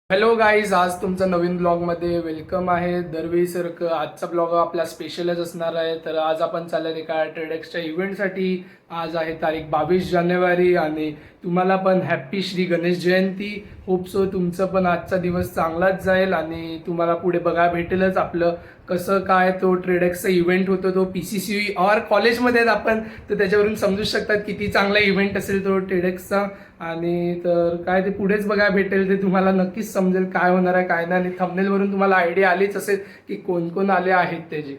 Hello guys, आज तुमचं नवीन ब्लॉगमध्ये वेलकम आहे. दरवेळीसारखं आजचा ब्लॉग आपला स्पेशलच असणार आहे. तर आज आपण चालत एका ट्रेडेक्सच्या इव्हेंटसाठी. आज आहे तारीख 22 जानेवारी आणि तुम्हाला पण happy Shri Ganesh Jayanti. Hope so तुमचं पण आजचा दिवस चांगलाच जाईल आणि तुम्हाला पुढे बघायला भेटेलच आपलं कसं काय तो ट्रेडेक्सचा इव्हेंट होतो. तो PCC और कॉलेजमध्ये आहेत आपण, तर त्याच्यावरून समजू शकतात किती चांगला इव्हेंट असेल तो ट्रेडेक्सचा. आणि तर काय ते पुढेच बघायला भेटेल, ते तुम्हाला नक्कीच समजेल काय होणार आहे काय नाही. आणि थंबनेलवरून तुम्हाला आयडिया आलीच असेल की कोण कोण आले आहेत त्याचे.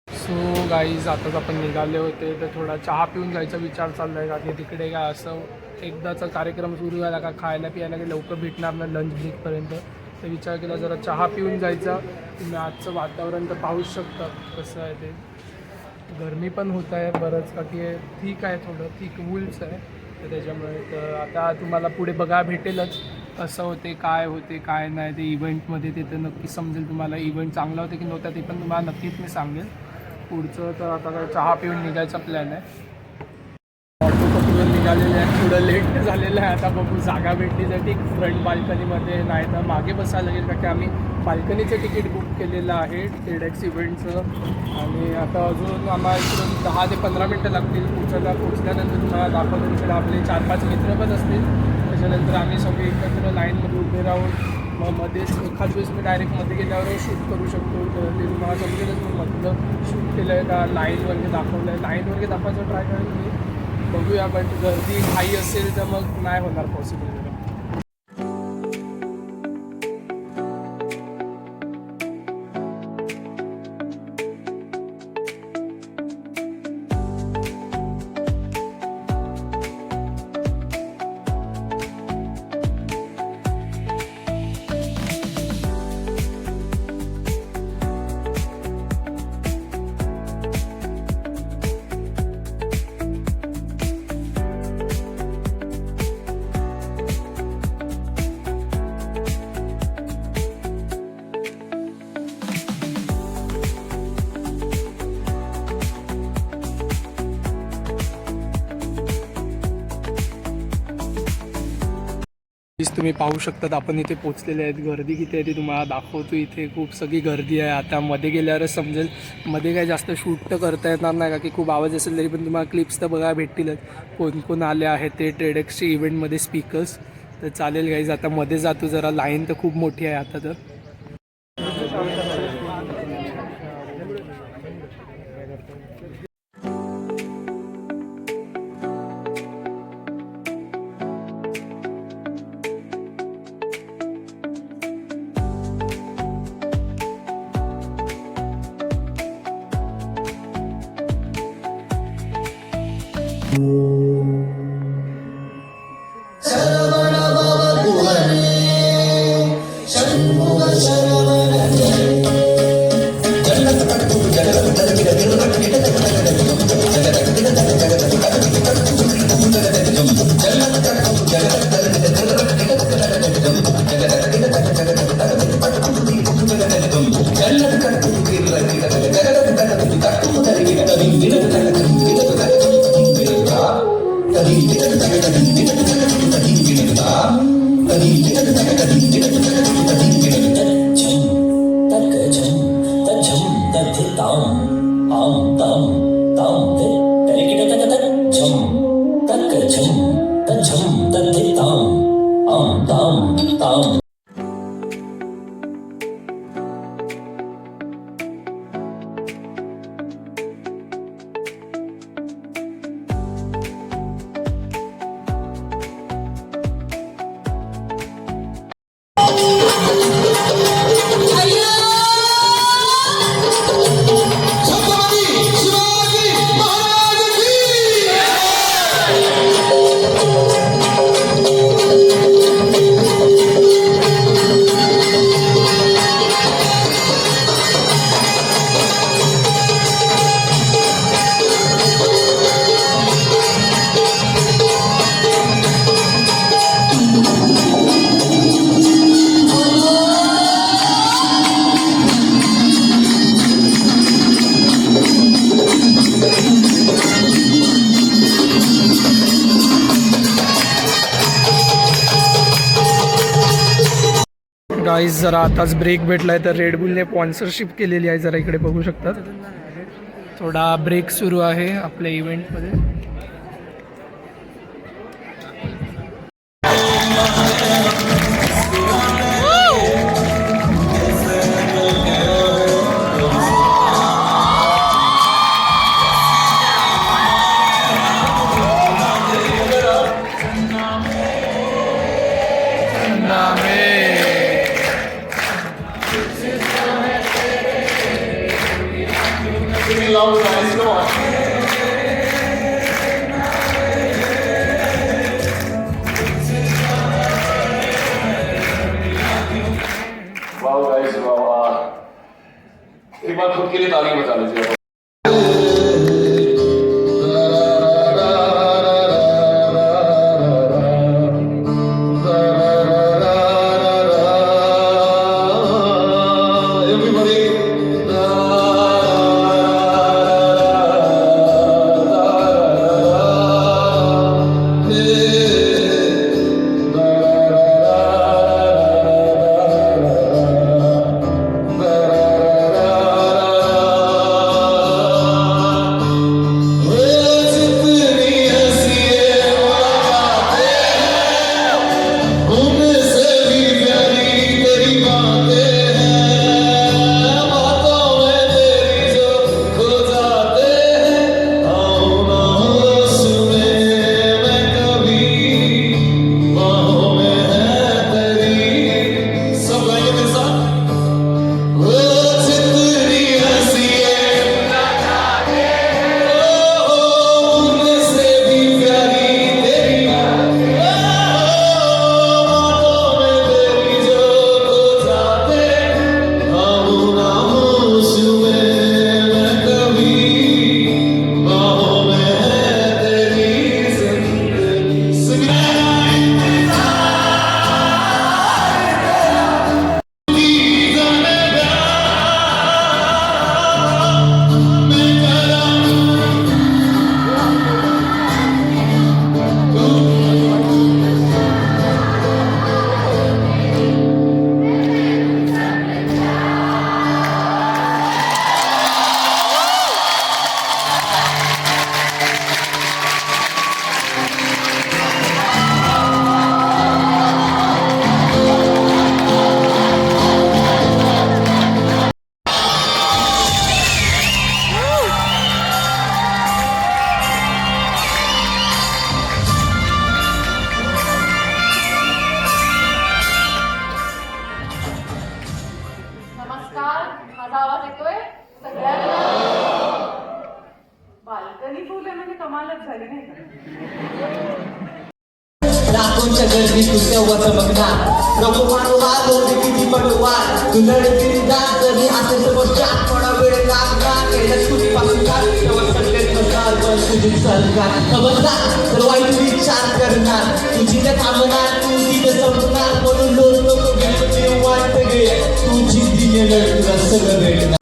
सो गाईज, आताच आपण निघाले होते तर थोडा चहा पिऊन जायचा विचार चालला आहे. कारण तिकडे काय असं एकदाचा कार्यक्रम सुरू झाला का खायला पियाला काही लवकर भेटणार नाही लंच ब्रेकपर्यंत. तर विचार केला जरा चहा पिऊन जायचा. तुम्ही आजचं वातावरण तर पाहूच शकता कसं आहे ते. गरमी पण होत आहे बरंच, का की ठीक आहे, थोडं ठीक वूल्स आहे. तर त्याच्यामुळे तर आता तुम्हाला पुढे बघायला भेटेलच कसं होते काय होते काय नाही ते इव्हेंटमध्ये. ते तर नक्की समजेल तुम्हाला. इव्हेंट चांगला होते की नव्हता ते पण तुम्हाला नक्कीच मी सांगेल पुढचं. तर आता काय चहा पिऊन निघायचा प्लॅन आहे. ऑटो पकडून निघालेले आहे, थोडं लेट झालेलं आहे. आता बघू जागा भेटलीसाठी फ्रंट बाल्कनीमध्ये, नाही तर मागे बसायला लागेल का की आम्ही बाल्कनीचं तिकीट बुक केलेलं आहे ट्रेडेक्स इव्हेंटचं. आणि आता अजून आम्हाला इकडून 10 ते 15 मिनटं लागतील पोचल्यानंतर तुम्हाला दाखवतो. इकडे आपले 4-5 मित्र पण असतील. त्याच्यानंतर आम्ही सगळे एकत्र लाईनमध्ये उभे राहून मग मध्येच एखाद वेळेस मी डायरेक्ट मध्ये गेल्यावर शूट करू शकतो. तर ते तुम्हाला समजेलच मी मधलं शूट केलं आहे का लाईन वगैरे दाखवलं आहे. लाईन वगैरे दाखवायचं ट्राय करेन मी. बघूया, पण गर्दी घाई असेल तर मग नाही होणार पॉसिबल. तुम्ही पाहू शकतात आपण इथे पोचलेले आहेत. गर्दी किती आहे ती तुम्हाला दाखवतो. इथे खूप सगळी गर्दी आहे. आता मध्ये गेल्यावरच समजेल. मध्ये काय जास्त शूट तर करता येणार नाही का की खूप आवाज असेल, तरी पण तुम्हाला क्लिप्स तर बघायला भेटतीलच कोण कोण आले आहेत ते ट्रेडेक्सच्या इव्हेंटमध्ये स्पीकर्स. तर चालेल गाईज, आता मध्ये जातो. जरा लाईन तर खूप मोठी आहे आता. तर गाईज जरा आताच ब्रेक भेटलाय तर रेड बुलने स्पॉन्सरशिप केलेली आहे, जरा इकडे बघू शकतात. थोडा ब्रेक सुरू आहे आपल्या इव्हेंटमध्ये. एक बार खुद के लिए ताली बजा लीजिए. माझा आवाज येतोय सगळ्यांना? बाल्कनी फुल आहे म्हणजे कमालच झाली नाही का? लाखोंच्या गर्दी तू तेव्हा चमकणार, नको मानू हा दोन किती पटवार, तू लढतील जात जरी असेल समोरच्या, थोडा वेळ लागणार गेल्या स्कूटीपासून काल तेव्हा सगळेच नसणार पण तुझी सरकार खबरदार तर वाईट विचार करणार, तुझी ते थांबणार तू तिथे संपणार, म्हणून लोक नको घेते वाट गे तुझी दिलेलं तुला सगळं भेटणार.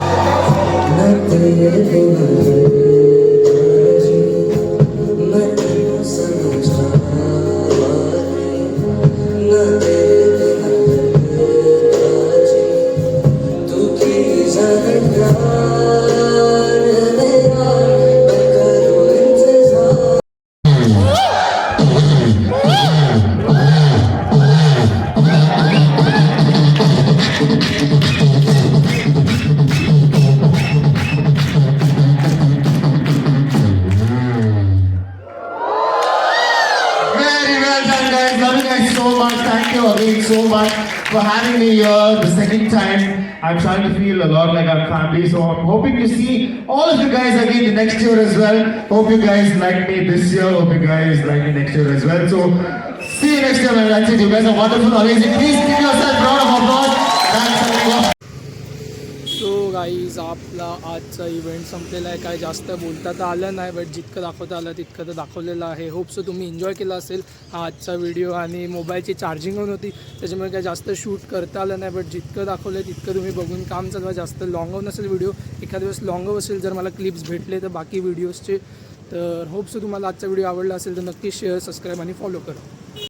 So much for having me here the second time. I'm trying to feel a lot like our family, so I'm hoping to see all of you guys again the next year as well. Hope you guys like me this year. Hope you guys like me next year as well. So see you next year, man. That's it. You guys are wonderful, amazing. Please give yourself a round of applause. Thanks. So guys आपला आजचा event संपलेला आहे. काय जास्त बोलता तर आलं नाही, बट जितकं दाखवता आलं तितकं तर दाखवलेलं आहे. होप सो तुम्ही एन्जॉय केला असेल हा आजचा व्हिडिओ. आणि मोबाईलची चार्जिंग पण होती त्याच्यामुळे काय जास्त शूट करता आलं नाही, बट जितकं दाखवलं आहे तितकं तुम्ही बघून काम चालवा. जास्त लॉंग नसेल व्हिडिओ, एखाद्या दिवस लॉंग असेल जर मला क्लिप्स भेटले तर बाकी व्हिडिओजचे. तर होप सो तुम्हाला आजचा व्हिडिओ आवडला असेल तर नक्की शेअर, सबस्क्राईब आणि फॉलो करा.